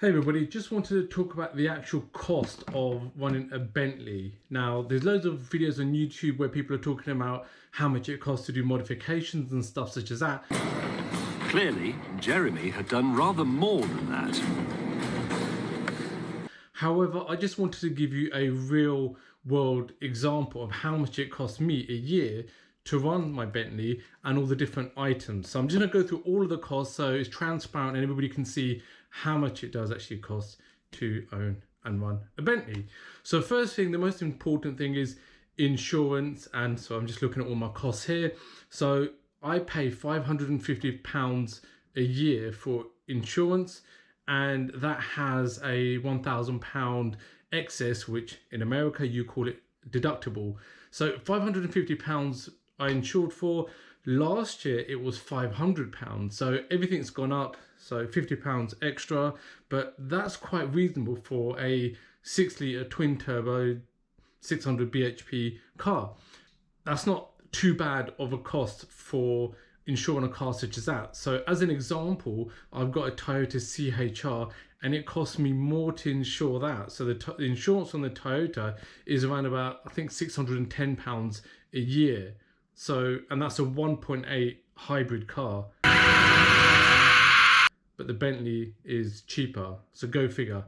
Hey everybody, just wanted to talk about the actual cost of running a Bentley. Now, there's loads of videos on YouTube where people are talking about how much it costs to do modifications and stuff such as that. Clearly, Jeremy had done rather more than that. However, I just wanted to give you a real world example of how much it costs me a year to run my Bentley and all the different items. So I'm just going to go through all of the costs so it's transparent and everybody can see how much it does actually cost to own and run a Bentley. So first thing, the most important thing is insurance. And so I'm just looking at all my costs here. So I pay £550 a year for insurance, and that has a £1,000 excess, which in America you call it deductible. So £550 I insured for. Last year it was £500, so everything's gone up, so £50 extra, but that's quite reasonable for a 6-litre twin turbo 600 bhp car. That's not too bad of a cost for insuring a car such as that. So as an example, I've got a Toyota CHR and it costs me more to insure that. So the insurance on the Toyota is around about, I think, £610 a year. So, and that's a 1.8 hybrid car. But the Bentley is cheaper, so go figure.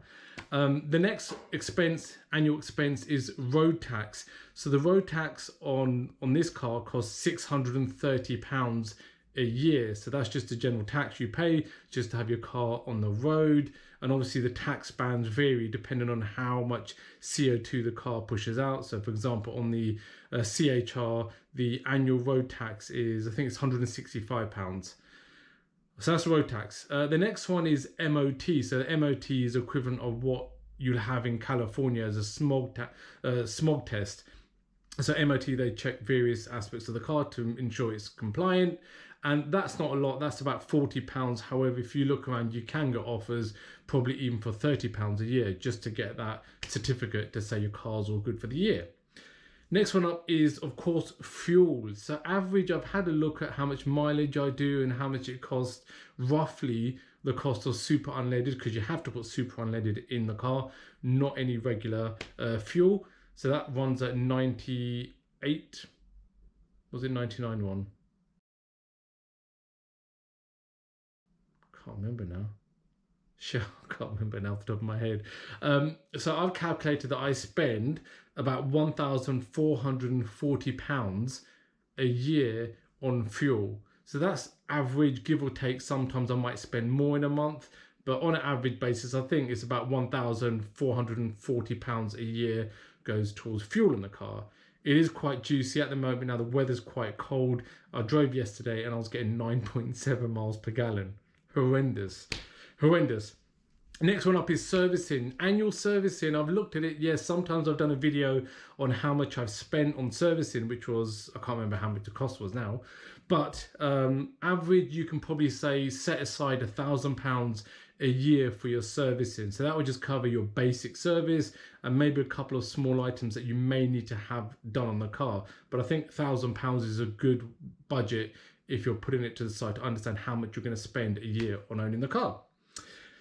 The next expense, annual expense, is road tax. So the road tax on this car costs £630 a year. So that's just the general tax you pay just to have your car on the road. And obviously the tax bands vary depending on how much CO2 the car pushes out. So for example, on the CHR, the annual road tax is, I think it's £165. So that's road tax. The next one is MOT. So the MOT is equivalent of what you'll have in California as a smog test. So MOT, they check various aspects of the car to ensure it's compliant. And that's not a lot, that's about £40. However, if you look around, you can get offers probably even for £30 a year just to get that certificate to say your car's all good for the year. Next one up is, of course, fuel. So average, I've had a look at how much mileage I do and how much it costs, roughly the cost of super unleaded, because you have to put super unleaded in the car, not any regular fuel. So that runs at 98, was it 99 one? Can't remember now. Sure, I can't remember now off the top of my head. So I've calculated that I spend about £1,440 a year on fuel. So that's average, give or take. Sometimes I might spend more in a month, but on an average basis, I think it's about £1,440 a year goes towards fuel in the car. It is quite juicy at the moment. Now the weather's quite cold. I drove yesterday and I was getting 9.7 miles per gallon. Horrendous. Next one up is servicing. Annual servicing, I've looked at it. Yes, sometimes I've done a video on how much I've spent on servicing, which was, I can't remember how much the cost was now, but average, you can probably say set aside £1,000 a year for your servicing. So that would just cover your basic service and maybe a couple of small items that you may need to have done on the car. But I think £1,000 is a good budget if you're putting it to the side to understand how much you're going to spend a year on owning the car.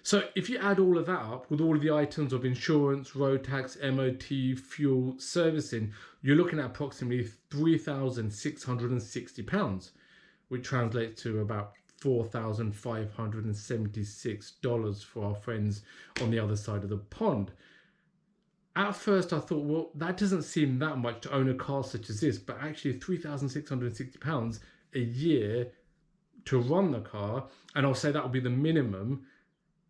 So if you add all of that up with all of the items of insurance, road tax, MOT, fuel, servicing, you're looking at approximately £3,660, which translates to about $4,576 for our friends on the other side of the pond. At first I thought, well, that doesn't seem that much to own a car such as this, but actually £3,660 a year to run the car, and I'll say that will be the minimum,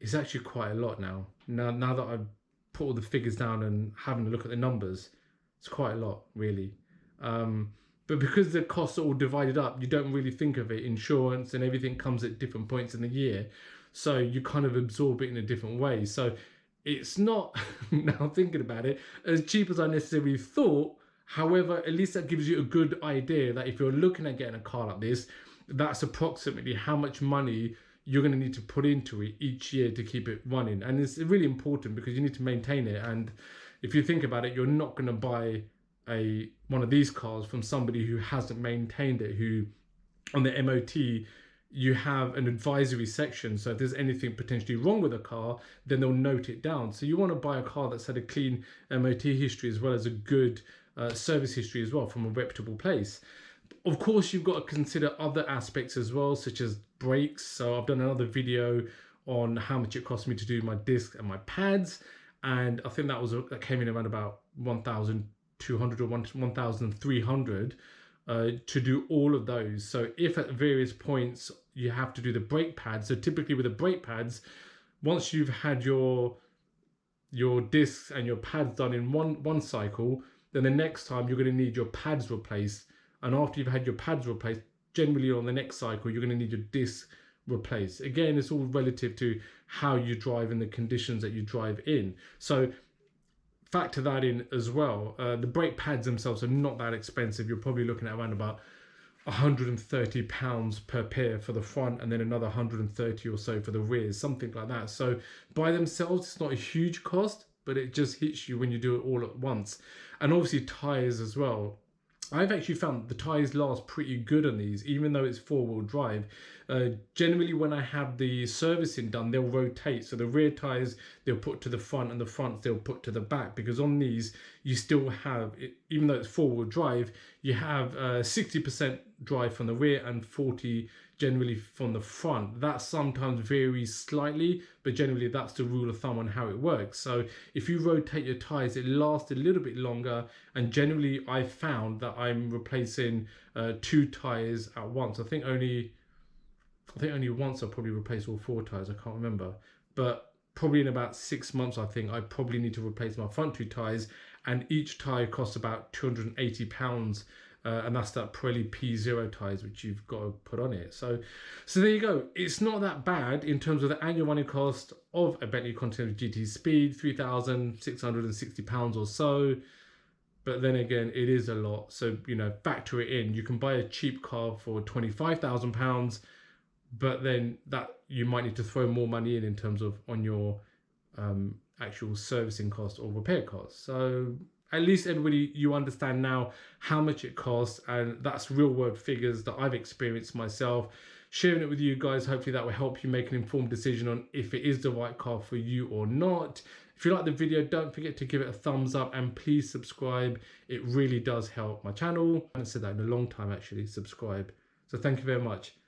is actually quite a lot now. Now that I've put all the figures down and having a look at the numbers, it's quite a lot, really. But because the costs are all divided up, you don't really think of it. Insurance and everything comes at different points in the year, so you kind of absorb it in a different way. So it's not, now thinking about it, as cheap as I necessarily thought. However, at least that gives you a good idea that if you're looking at getting a car like this, that's approximately how much money you're going to need to put into it each year to keep it running. And it's really important because you need to maintain it. And if you think about it, you're not going to buy one of these cars from somebody who hasn't maintained it, who on the MOT you have an advisory section. So if there's anything potentially wrong with a car, then they'll note it down. So you want to buy a car that's had a clean MOT history as well as a good service history as well from a reputable place. Of course, you've got to consider other aspects as well, such as brakes. So I've done another video on how much it cost me to do my disc and my pads, and I think that came in around about 1,200 or 1,300 to do all of those. So if at various points you have to do the brake pads, so typically with the brake pads, once you've had your discs and your pads done in one cycle, then the next time you're going to need your pads replaced. And after you've had your pads replaced, generally on the next cycle, you're going to need your disc replaced. Again, it's all relative to how you drive and the conditions that you drive in. So factor that in as well. The brake pads themselves are not that expensive. You're probably looking at around about £130 per pair for the front, and then another 130 or so for the rears, something like that. So by themselves, it's not a huge cost, but it just hits you when you do it all at once. And obviously tires as well. I've actually found the tires last pretty good on these, even though it's four-wheel drive. Generally, when I have the servicing done, they'll rotate. So the rear tires, they'll put to the front, and the fronts, they'll put to the back. Because on these, you still have, even though it's four-wheel drive, you have 60% drive from the rear and 40 generally from the front. That sometimes varies slightly, but generally that's the rule of thumb on how it works. So if you rotate your tires, it lasts a little bit longer, and generally I found that I'm replacing 2 tires at once. I think only once I probably replaced all 4 tires. I can't remember, but probably in about 6 months I think I probably need to replace my front 2 tires, and each tire costs about £280. And that's that Pirelli P0 tires which you've got to put on it. So there you go. It's not that bad in terms of the annual running cost of a Bentley Continental GT Speed, £3,660 or so. But then again, it is a lot. So, you know, factor it in. You can buy a cheap car for £25,000, but then that you might need to throw more money in terms of on your actual servicing cost or repair costs. So at least everybody, you understand now how much it costs, and that's real world figures that I've experienced myself. Sharing it with you guys, hopefully that will help you make an informed decision on if it is the right car for you or not. If you like the video, don't forget to give it a thumbs up, and please subscribe. It really does help my channel. I haven't said that in a long time actually, subscribe. So thank you very much.